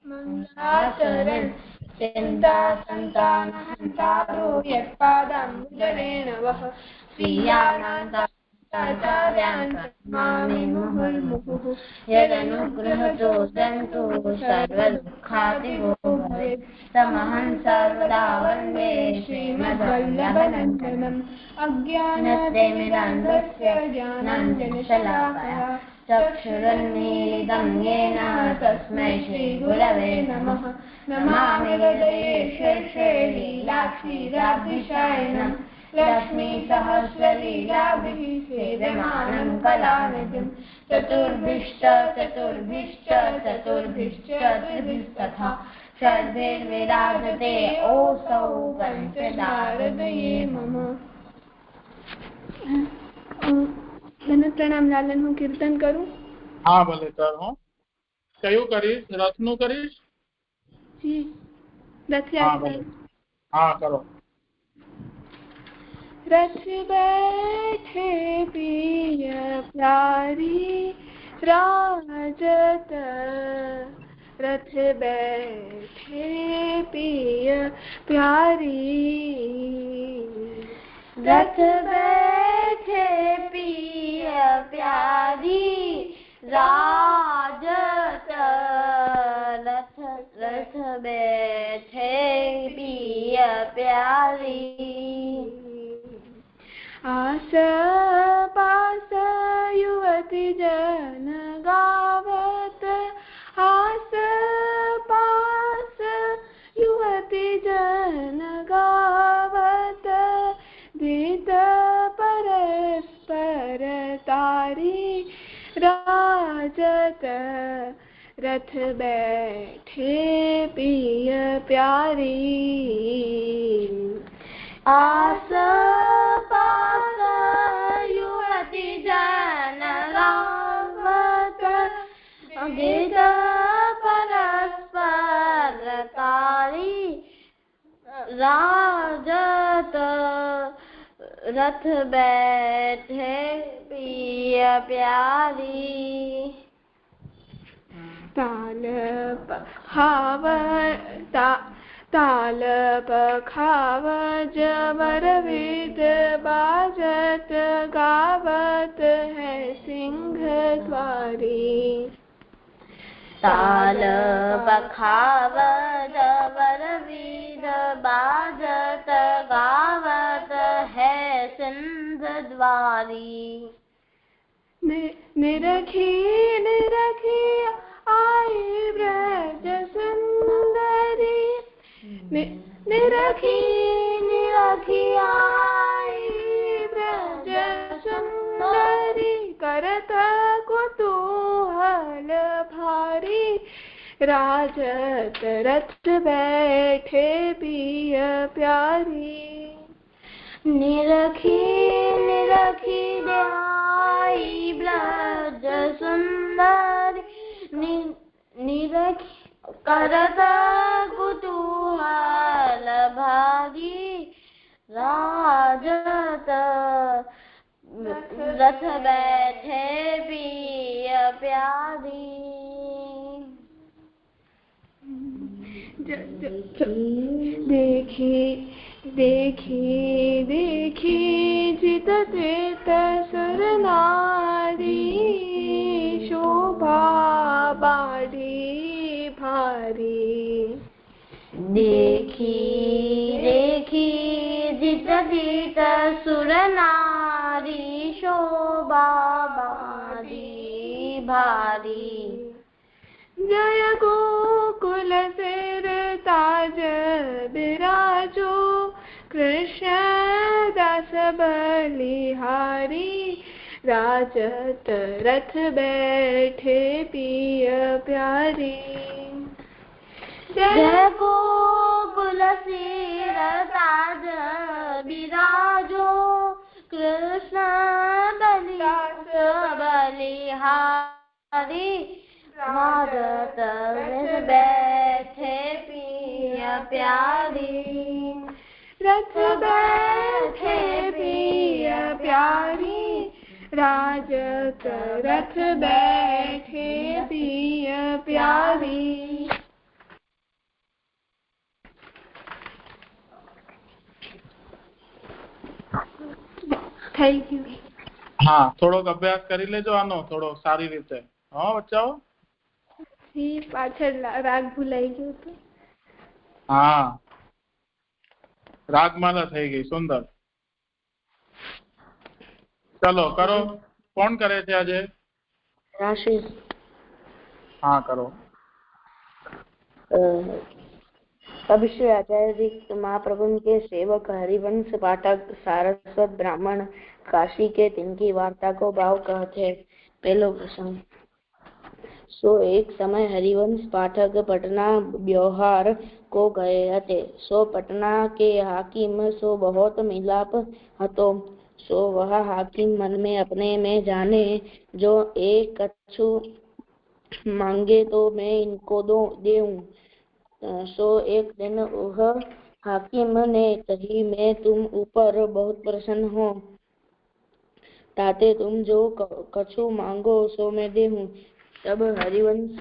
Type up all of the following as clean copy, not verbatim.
मंगलाचरण चिंता संतान हंतारो यत्पादाम्बुजरेण वः श्रीयानन्दाचार्यान् मामि मुहुर्मुहुः यदनुग्रहतो सन्तु सर्वदुःखादिगो भवेत् तमहं सर्वदा वन्दे श्रीमद्वल्लभनन्दनम् अज्ञानतिमिरान्धस्य ज्ञानाञ्जनशलाकया चक्षुरुन्मीलितं येन तस्मै श्रीगुरवे नमः नमामि हृदये शेषे लीलाक्षीराब्धिशयनं लक्ष्मीसहस्रलीलाभिः सेव्यमानं कलानिधिं चतुर्भिश्च त्रिभिस्तथा षड्भिर्विराजते ओसौ पंचदारदये मम। ધનત પ્રણામ લાલન હું કીર્તન કરું? હા ભલે કર. હું કયું કરીશ? રથનું કરીશ? જી રથયાત્રા. હા કરો. रथ बैठे पिय प्यारी राजत रथ बैठे पिय प्यारी रथ बैठे पिय प्यारी राजत रथ बैठे पिय प्यारी आस पास युवती जन गावत आस पास युवती जन गावत दीत परस्पर तारी राजत रथ बैठे पिय प्यारी आस पास युवती जन गावत गीत परस्पर तारी राजत रथ बैठे पिय प्यारी ताल पखाव जबर वेद बाजत गावत है सिंह द्वारी ताल पखाव जबर वेद बाजत गावत है सिंह द्वारी निरखी आई ब्रज सुंदरी निरखी आई ब्रज सुंदरी करत कुतूहल भारी राजत रथ बैठे पिय प्यारी निरखी आई ब्रज सुंदरी निरखी करत कुतूहल भारी राजत रथ बैठे पिय प्यारी देखी जित त्रित सुर नारी शोभा बाड़ी भारी देखी जित सुर नारी शोभा बाड़ी भारी जय गोकुल सिर ताज बिराजो कृष्ण दास बलिहारी राजत रथ बैठे पिय प्यारी जय गोकुल सिर ताज बिराजो कृष्ण दास बलिहारी राजत रथ बैठे पिय प्यारी रथ बैठे पिय प्यारी राजत रथ बैठे पिय प्यारी થઈ ગયું. હા, થોડોક અભ્યાસ કરી લેજો આનો, થોડો સારી રીતે. હા બચ્ચાઓ? એ પાછળ રાગ ભૂલાઈ ગયો હતો. હા, રાગમાલા થઈ ગઈ. સુંદર. ચલો કરો. કોણ કરે છે આજે? राशि हाँ करो। अब श्री आचार्य जी महाप्रभु के सेवक हरिवंश पाठक सारस्वत ब्राह्मण काशी के तिनकी वार्ता को भाव कहते। पहलो प्रसंग। सो एक समय हरिवंश पाठक पटना ब्योहार को गए हते। सो पटना के हाकिम सो बहुत मिलाप हतो। सो वह हाकिम मन में अपने में जाने, जो एक कछु मांगे तो मैं इनको देऊं। सो एक दिन वह हाकिम ने कही, मैं तुम ऊपर बहुत प्रसन्न हो, ताते तुम जो कछु मांगो सो मैं देहूं। तब हरिवंश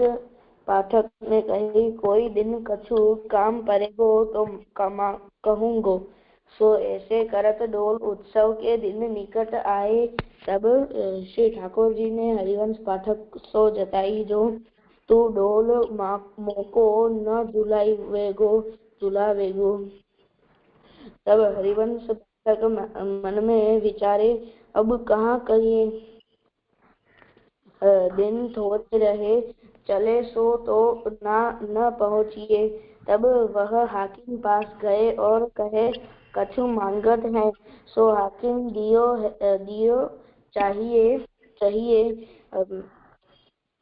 पाठक ने कही, कोई दिन कछु काम पड़ेगो तो कहूंगो। सो ऐसे करत डोल उत्सव के दिन निकट आए। तब श्री ठाकुर जी ने हरिवंश पाठक सो जताई, जो तू डोल मोको न झुलावेगो। तब हरिवंश पाठक मन में विचारे, अब कहाँ कहिए, दिन थोड़े रहे चले सो तो न पहुँचिए। तब वह हाकिम पास गए और कहे, कछु मांगत है। सो हाकिम दियो चाहिए।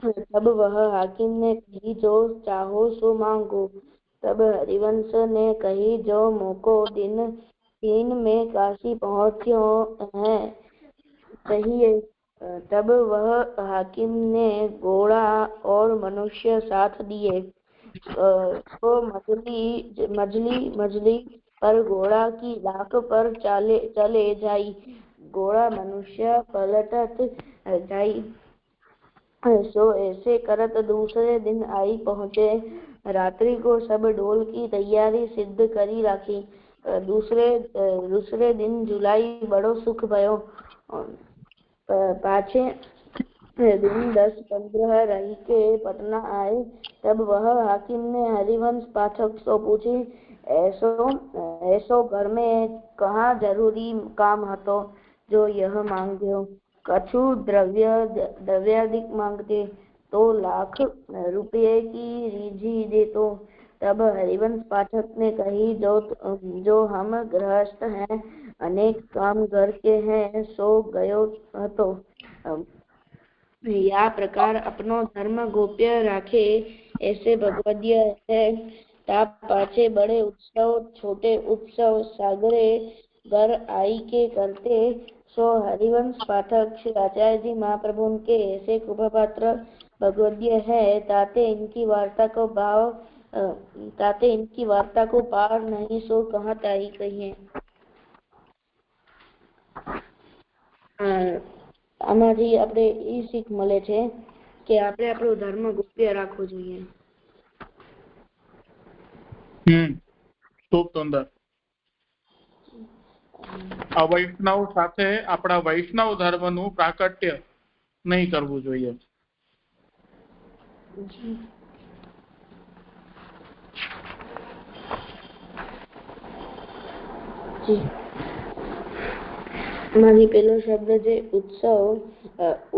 तब वह हाकिम ने कही, जो चाहो सो मांगो। तब हरिवंश ने कही, जो मोको दिन 3 में काशी पहुँचो है चाहिए। तब वह हाकिम ने घोड़ा और मनुष्य साथ दिए। तो मजली पर घोड़ा की लाख पर चले जाई। घोड़ा मनुष्य पलटत जाई। सो ऐसे करत दूसरे दिन आई पहुँचे। रात्रि को सब डोल की तैयारी सिद्ध करी राखी। दूसरे दिन जुलाई बड़ो सुख भयो। पाछे दिन 10-15 रही के पटना आए। तब वह हाकिम ने हरिवंश पाठक सो पूछी, ऐसो घर में कहाँ जरूरी काम हतो, जो यह मांग्यो। कछु द्रव्याधिक मांगते तो लाख रुपये की रीझी देतो। तब हरिवंश पाठक ने कही, जो हम गृहस्थ हैं, अनेक काम घर के हैं, सो गयो हतो। या प्रकार अपनो धर्म गोप्य राखे, ऐसे भगवदीय है। ता पाछे बड़े उत्सव छोटे उत्सव सागरे घर आई के करते। सो हरिवंश पाठक श्री आचार्य जी महाप्रभु के ऐसे कृपापात्र भगवदीय है, ताते इनकी वार्ता को पार नहीं, सो कहाँ ताई कहिए। આમાંથી આપણે એ શીખ મળે છે કે આપણે આપણો ધર્મ ગુપ્ત રાખવો જોઈએ. ખૂબ સુંદર. આ વૈષ્ણવ સાથે આપણા વૈષ્ણવ ધર્મનું પ્રાકટ્ય નહીં કરવું જોઈએ. મારી પેલો શબ્દ છે ઉત્સવ.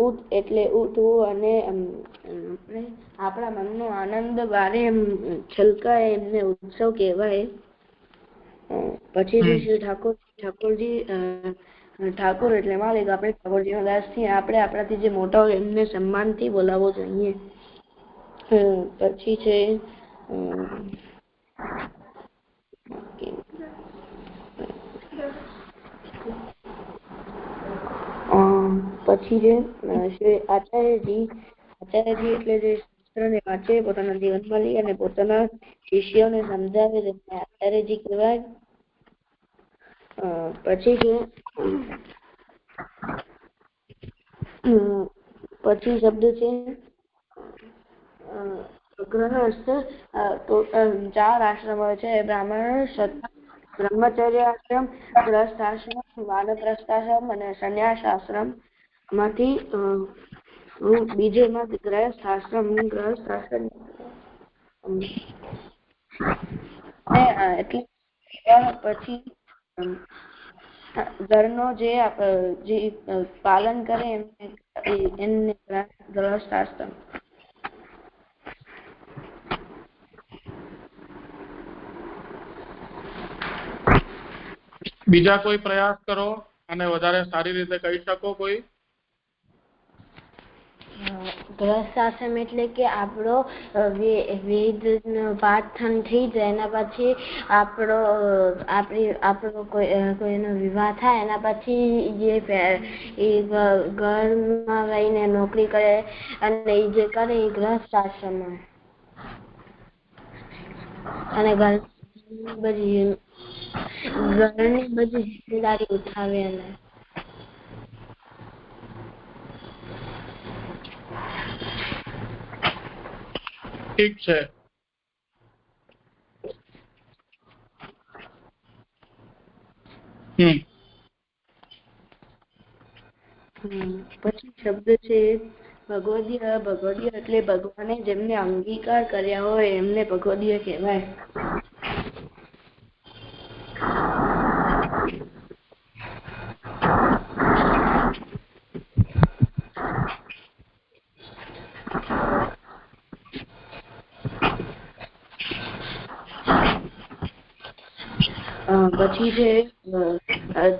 ઉત એટલે ઉઠવું અને આપણા મનનો આનંદ બારે છલકાય એમને ઉત્સવ કહેવાય. પછી શ્રી ઠાકોર એટલે માલિક, આપણે ઠાકોરજીના દાસ છીએ. આપણે આપણાથી જે મોટા હોય એમને સન્માનથી બોલાવવો જોઈએ. પછી છે પછી જે આચાર્યજી એટલે જે શાસ્ત્રને વાંચે, પોતાના જીવનમાં લઈ અને પોતાના શિષ્યોને સમજાવે તેમને આચાર્યજી કહેવાય. પછી શબ્દ છે ગૃહસ્થ. 4 આશ્રમો છે: બ્રાહ્મણ, બ્રહ્મચર્યાશ્રમ, ગ્રહસ્થાશ્રમ, વાનપ્રસ્થાશ્રમ અને સંન્યાસાશ્રમ માંથી હું બીજેમાં ગ્રહસ્થાશ્રમ એટલે પછી ઘરનો જે પાલન કરે એમને ગ્રહસ્થાશ્રમ. બીજા કોઈ પ્રયાસ કરો અને વધારે સારી રીતે કહી શકો કોઈ? ગ્રહસ્થાશ્રમ એટલે કે આપણો વેદ પાઠ થઈ જાય એના પછી આપણો કોઈનો વિવાહ થાય એના પછી જે ઘરમાં રહીને નોકરી કરે અને એ જે કરે એ ગ્રહસ્થાશ્રમ અને ઘરની બધી જિમ્મેદારી ઉઠાવે અને ઠીક છે. પછી શબ્દ છે ભગવદીય. ભગવદીય એટલે ભગવાને જેમને અંગીકાર કર્યા હોય એમને ભગવદીય કહેવાય. પછી છે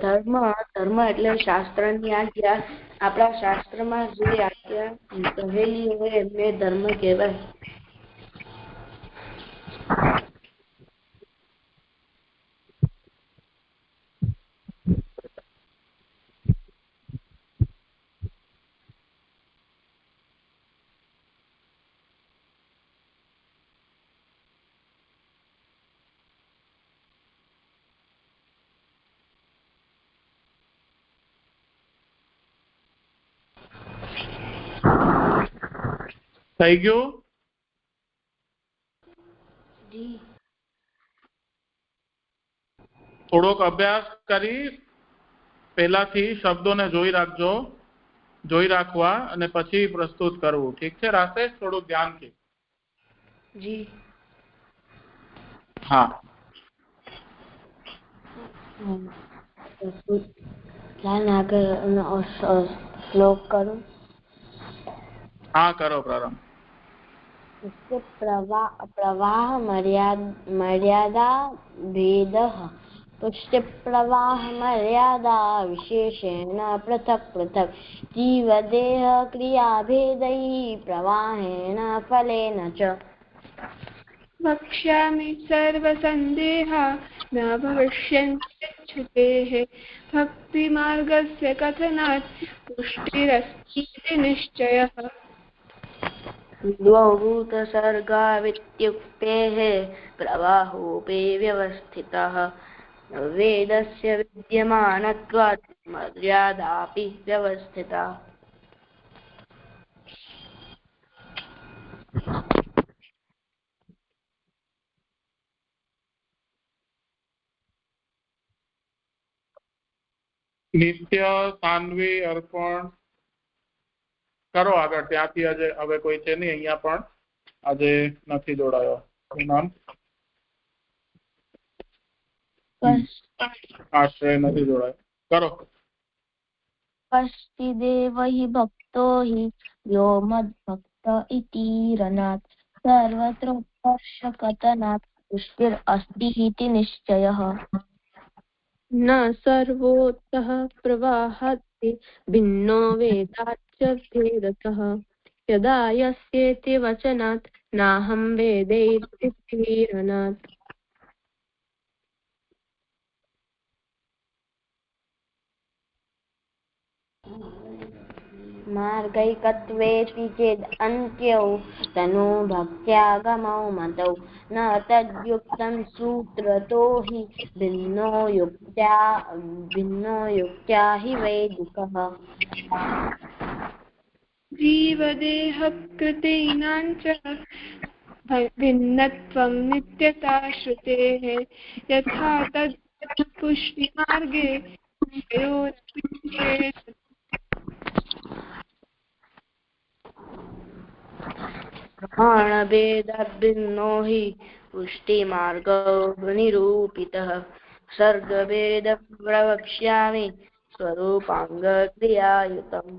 ધર્મ. ધર્મ એટલે શાસ્ત્રની આજ્ઞા. આપણા શાસ્ત્રમાં જે આજ્ઞા કહેલી હોય એમને ધર્મ કહેવાય. થઈ ગયું? થોડોક અભ્યાસ કરી પહેલાથી શબ્દોને જોઈ રાખજો, જોઈ રાખવા અને પછી પ્રસ્તુત કરવું. ઠીક છે રાકેશ? થોડુંક ધ્યાનથી. જી હા. શ્લોક કરું? હા કરો પ્રારંભ. પ્રવાહ મર્યાદા ભેદઃ પુષ્ટિ પ્રવાહ મર્યાદા વિશેષેણ પૃથક પૃથક જીવદેહ ક્રિયાભેદૈ પ્રવાહેણ ફલેન ચ. वक्ष्यामि सर्वसन्देहा न भविष्यन्त्यच्युतेः भक्तिमार्गस्य कथनात् पुष्टिरस्तीति निश्चयः. द्वौ भूतसर्गावित्युक्तेः प्रवाहोऽपि व्यवस्थितः वेदस्य विद्यमानत्वात् मर्यादापि व्यवस्थिता. નિત્ય, સાન્વી, અર્પણ કરો આગળ. ત્યાંથી આજે હવે કોઈ છે નહીં, અહીંયા પણ આજે નથી જોડાયો. શું નામ? આશ્રય નથી જોડાયો. કરો. કશ્ચિદેવ हि ભક્તો हि યો મદ્ભક્ત ઇતિ રનાत् સર્વત્રોત્કર્ષકતનાत् પુષ્ટિરસ્તિ ઇતિ નિશ્ચયઃ. न सर्वोत्तः प्रवाहति भिन्नो वेदाच्च भेदतः यदा यस्येति वचनात् नाहं वेदैर्तिरनात्. मार्गैकत्वेऽपि चेद् अन्त्यौ तनु भक्त्यागमौ मतौ न तद्युक्तं सूत्रतो हि भिन्नो युक्त्या हि वैदिकः. जीवदेहकृतीनां च भिन्नत्वं नित्यता श्रुतेः यथा तद् पुष्टिमार्गे प्रमाणभेदभिन्नो हि पुष्टिमार्गो निरूपितः सर्गभेदं प्रवक्ष्यामि स्वरूपाङ्गक्रियायुतम्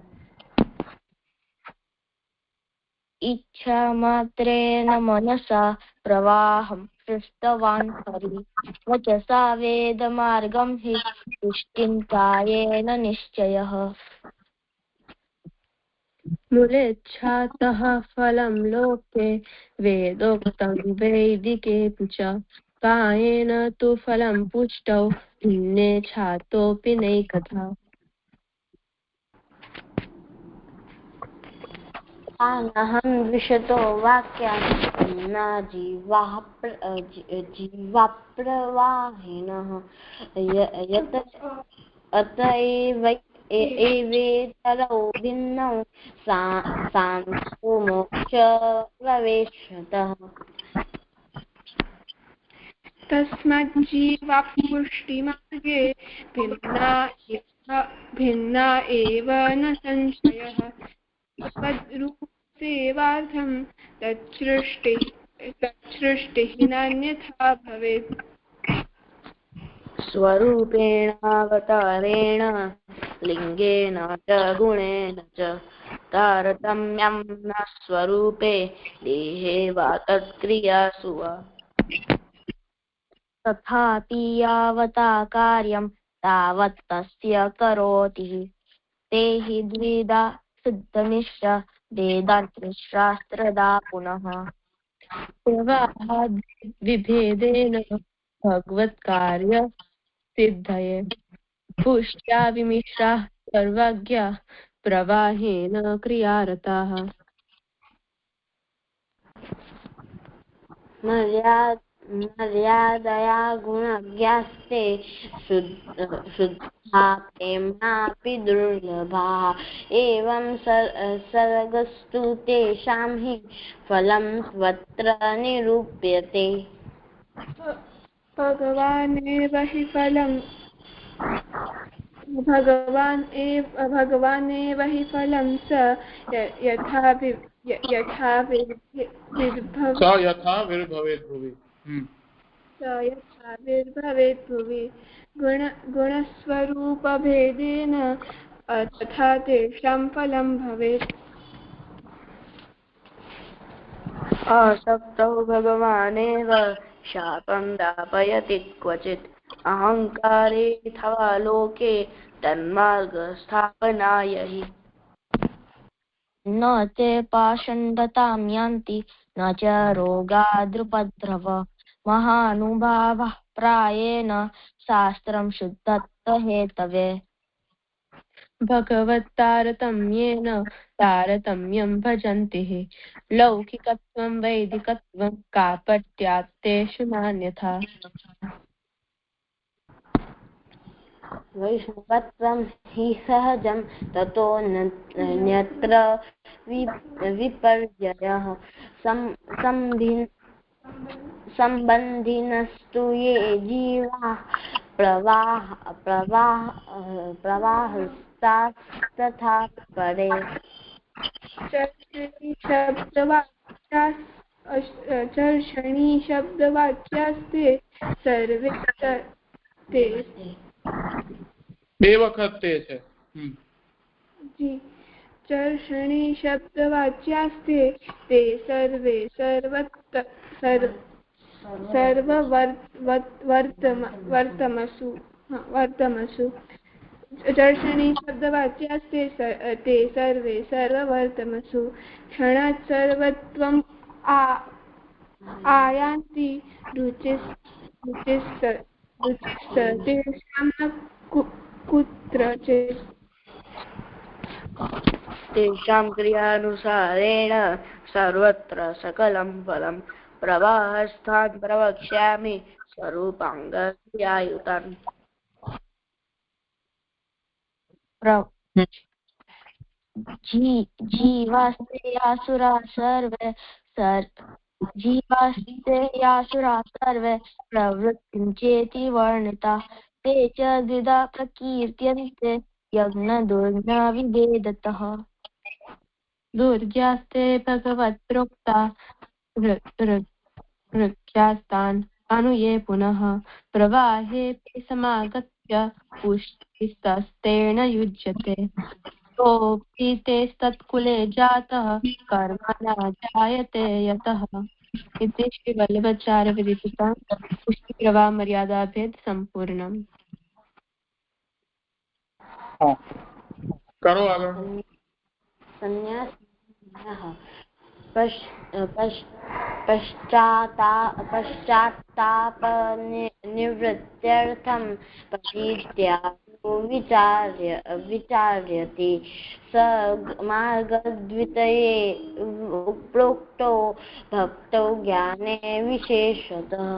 इच्छामात्रेण मनसा प्रवाहं सृष्टवान् हरि वचसा वेदमार्गं हि पुष्टिं कायेन निश्चयः मूलेच्छातः फलं लोके वेदोक्तं वैदिकेऽपि च कायेन तु फलं पुष्टौ भिन्ने छातोऽपि नैकथा अहं द्विषतो वाक्यानि न जीवाप्रवाहिनः अत एवेतरौ भिन्नौ सांसो मोक्ष प्रवेशतः तस्माज्जीवापुष्टिमार्गे भिन्ना एव न संशयः तद्रूपसेवार्थं तच्छृष्टिः नान्यथा भवेत् स्वरूपेणावतारेण लिंगेन च गुणेन च तारतम्यं न स्वरूपे देहे वा तत्क्रियासु वा तथापि यावता कार्यं तावत् तस्य करोति ते हि द्विधा सिद्धमिश्र वेदान्तशास्त्रदा पुनः प्रवाहाद् विभेदेन भगवत्कार्य सिद्धये पुष्ट्या विमिश्राः सर्वज्ञा प्रवाहेन क्रियारताः मर्यादया गुणज्ञास्ते शुद्धा प्रेम्णापि दुर्लभाः एवं सर्गस्तु तेषां हि फलं स्वत्र निरूप्यते भगवानेव हि फलं स यथा विर्भवेत् भुवि गुणस्वरूपभेदेन तथा तेषां फलं भवेत् असक्तौ भगवानेव शापं दापयति क्वचित् अहङ्कारेऽथवा लोके तन्मार्गस्थापनाय हि न ते पाषण्डतां यान्ति न च रोगादुपद्रव महानुभावः प्रायेण शास्त्रं शुद्धत्वहेतवे भगवत्तारतम्येन तारतम्यं भजन्ति हि लौकिकत्वं वैदिकत्वं कापट्यात्तेषु नान्यथा वैष्णवत्वं हि सहजं ततो न्यत्र विपर्ययः सम्बन्धिनस्तु ये जीवाः प्रवाहस्तास्तथा परे चर्षणी शब्दवाक्यास्ते सर्वे ते બે વખત તે છે जी चर्षणी शब्दवाच्यास्ते ते सर्वे वर्तमसु चर्षणी शब्दवाच्यास्ते ते सर्वे सर्ववर्तमसु क्षणात् सर्वत्वम् आयान्ति रुचिस्ततेषां न कुत्रचित् तेषां क्रियानुसारेण सर्वत्र सकलं फलं प्रवाहस्थान् प्रवक्ष्यामि स्वरूपाङ्गक्रियायुतम् जीवास्ते असुरा सर्वे जीवास्ते यासुरा सर्वे प्रवृत्तिं चेति वर्णिता ते च द्विधा प्रकीर्त्यन्ते यज्ञदुर्ज्ञविभेदतः दुर्ग्यास्ते भगवत्प्रोक्ता ऋक्यास्तान् अनुये पुनः प्रवाहेऽपि समागत्य पुष्टिस्तस्तेन युज्यते सोऽपि तेस्तत्कुले जातः कर्मणा जायते यतः इति श्रीवल्लभाचार्यविरचितं पुष्टिप्रवाह मर्यादाभेद संपूर्णम्। हाँ करो आगे। संन्यास पश्चात्तापनिवृत्त्यर्थं परित्यागो विचार्यते स मार्गद्वितये प्रोक्तो भक्तो ज्ञाने विशेषतः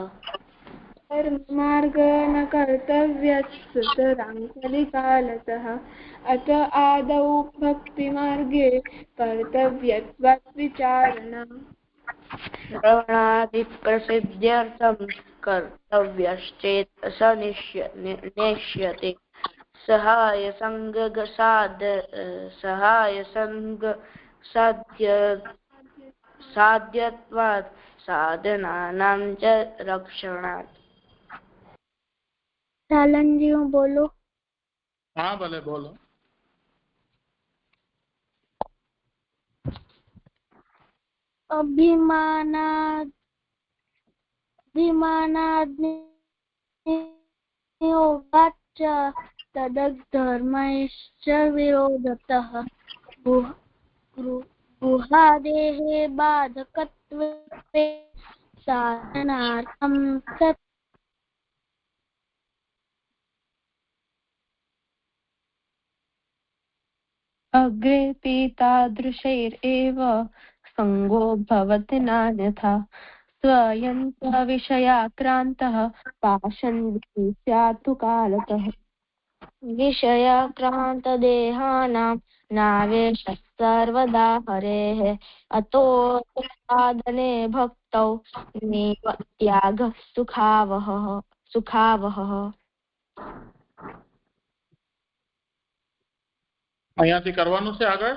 कर्ममार्ग न कर्तव्यस्तराङ्कलिकालतः अत आदौ भक्तिमार्गे कर्तव्यत्वात् विचारणा श्रवणादिप्रसिद्ध्यर्थं कर्तव्यश्चेत् स नेष्यते साध्यत्वात् साधनानां च रक्षणात्। लालन जी बोलो। हाँ भले बोलो। अभिमानाद्योगाच्च तदधर्मैश्च विरोधतः गुहादेहे बाधकत्वे साधनार्थं अग्रेऽपि तादृशैरेव सङ्गो भवति नान्यथा स्वयं च विषयाक्रान्तः पाषण्डी स्यात् तु कालतः विषयाक्रान्तदेहानां नावेशः सर्वदा हरेः अतो साधने भक्तौ नैव त्यागः सुखावहः। અહીંયાથી કરવાનું છે આગળ।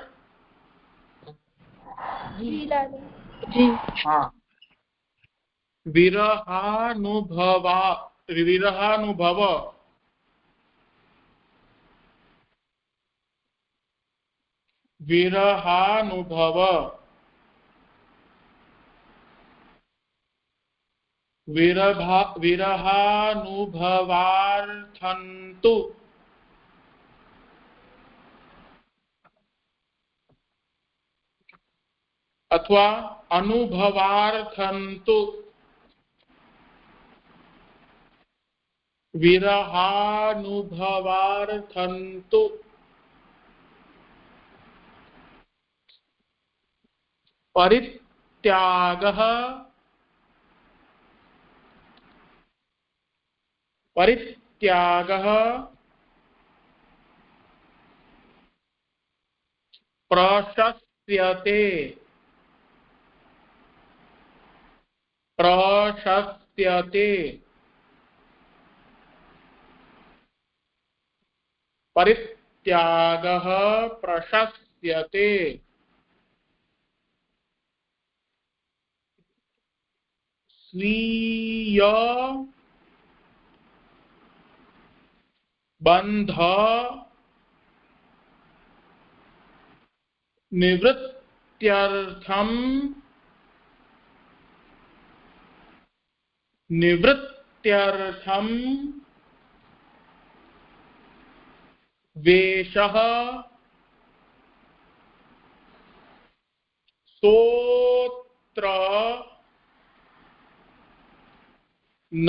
जी हाँ विरहानुभव विरहानुभवार्थन्तु अथवा अनुभवार्थन्तु विरहानुभवार्थन्तु परित्यागः प्रशस्यते परित्यागः प्रशस्यते स्वीय बंध निवृत्त्यर्थम वेशः सोत्र न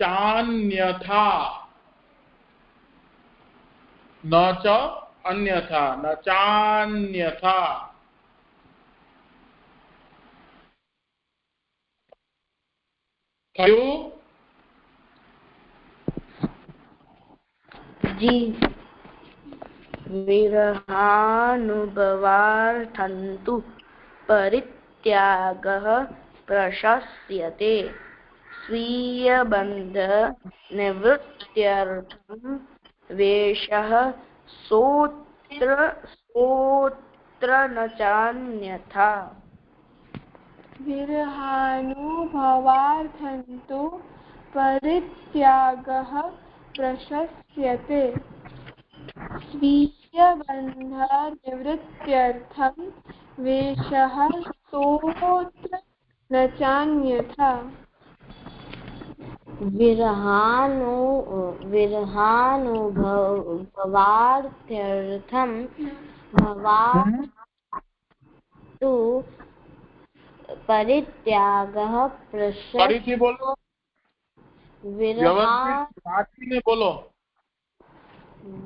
चान्यथा न च अन्यथा न चान्यथा थयो जी विरहानुभवार्थन्तु परित्यागः प्रशस्यते स्वीयबन्ध निवृत्त्यर्थं वेषः सोऽत्र न चान्यथा। विरहानुभवार्थं तु परित्यागः प्रशस्यते स्वीयबन्धनिवृत्त्यर्थं वेषः सोऽत्र न चान्यथा। विरहानुभवार्थं भवातु परित्यागः फरीथी बोलो, व्यवस्थित बोलो।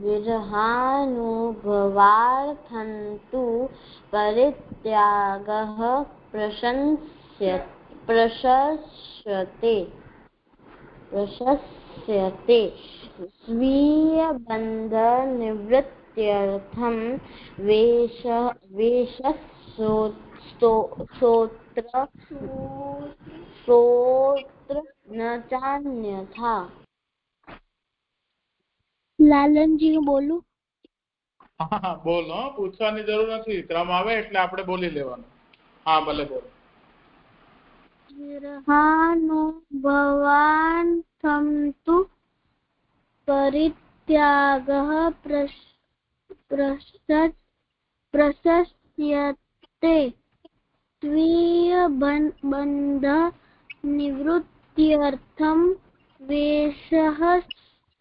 विरहानुभवार्थं तु परित्यागः प्रशस्यते स्वीयबन्धनिवृत्त्यर्थं वेषः सोऽत्र न चान्यथा। લાલન જી હું બોલું? હા બોલો, પૂછવાની જરૂર નથી, ક્રમ આવે એટલે આપણે બોલી લેવાનું. હા ભલે બોલો. विरहानुभवार्थं तु परित्यागः प्रशस्यते स्वीयबन्धनिवृत्त्यर्थं वेषः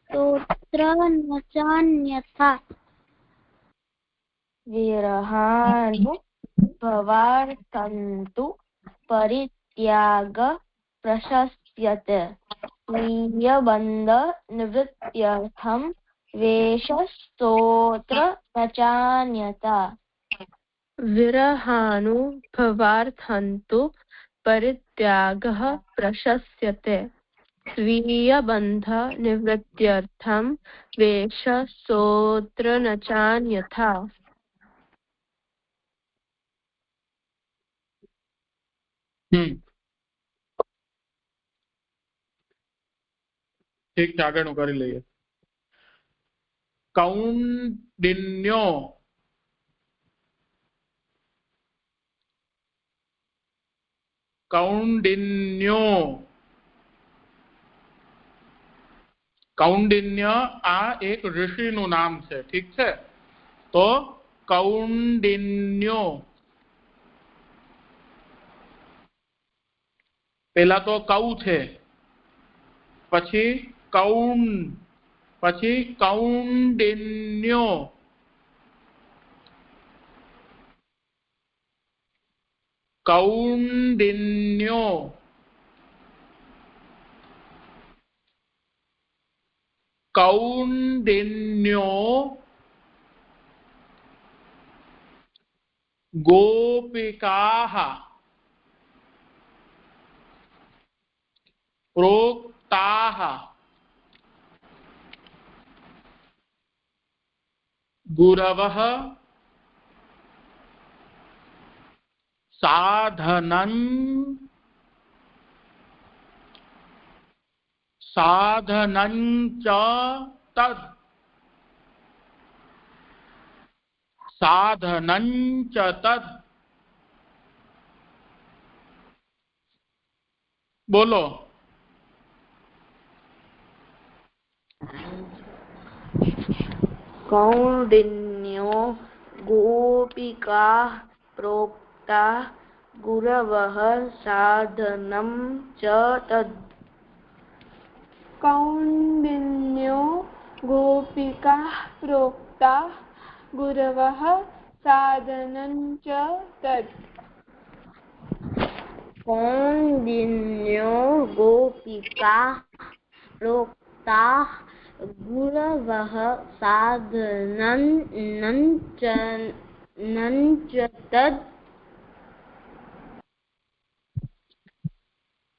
सोऽत्र न चान्यथा। विरहानुभवार्थं तु परित्याग प्रशस्यते स्वीयबन्धनिवृत्त्यर्थं वेषः सोऽत्र न चान्यथा। विरहानुभवार्थं तु परित्यागः प्रशस्यते स्वीयबन्धनिवृत्त्यर्थं वेषः सोऽत्र न चान्यथा। ઠીક છે, આગળનું કરી લઈએ. કૌંડિન્યો કૌંડિન્ય આ એક ઋષિનું નામ છે. ઠીક છે, તો કૌંડિન્યો પેલા તો કૌ છે, પછી કૌન, પછી કૌંડિન્યો. કૌંડિન્યો કૌંડિન્યો गोपिकाः प्रोक्ताः गुरवः साधनं च तत् साधनं च तत् बोलो. कौंडिन्यो गोपिकाः प्रोक्ता गुरवः साधनं च तत्. कौंडिन्यो गोपिकाः प्रोक्ता गुरवः साधनं च तत्. कौंडिन्यो गोपिकाः प्रोक्ता गुरवः साधनं च तत्.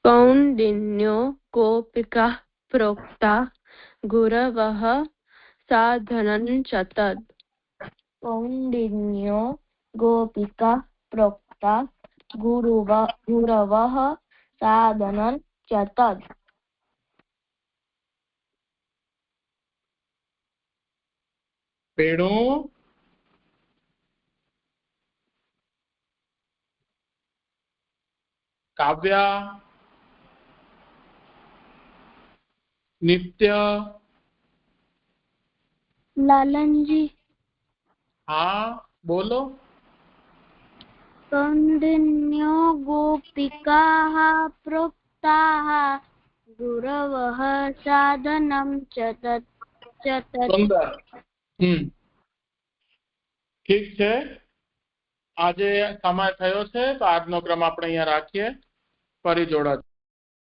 कौंडिन्यो गोपिकाः प्रोक्ता गुरवः साधनं च तत्. कौंडिन्यो गोपिकाः प्रोक्ता गुरवः साधनं च तत्। पेणु काव्या नित्य लालन जी। हाँ बोलो। कौंडिन्यो गोपिकाः प्रोक्ताः गुरवः साधनं च तत्। सुंदर। ठीक है, આજે સમય થયો છે તો આજનો ક્રમ આપણે અહીંયા રાખીએ, ફરી જોડાશું।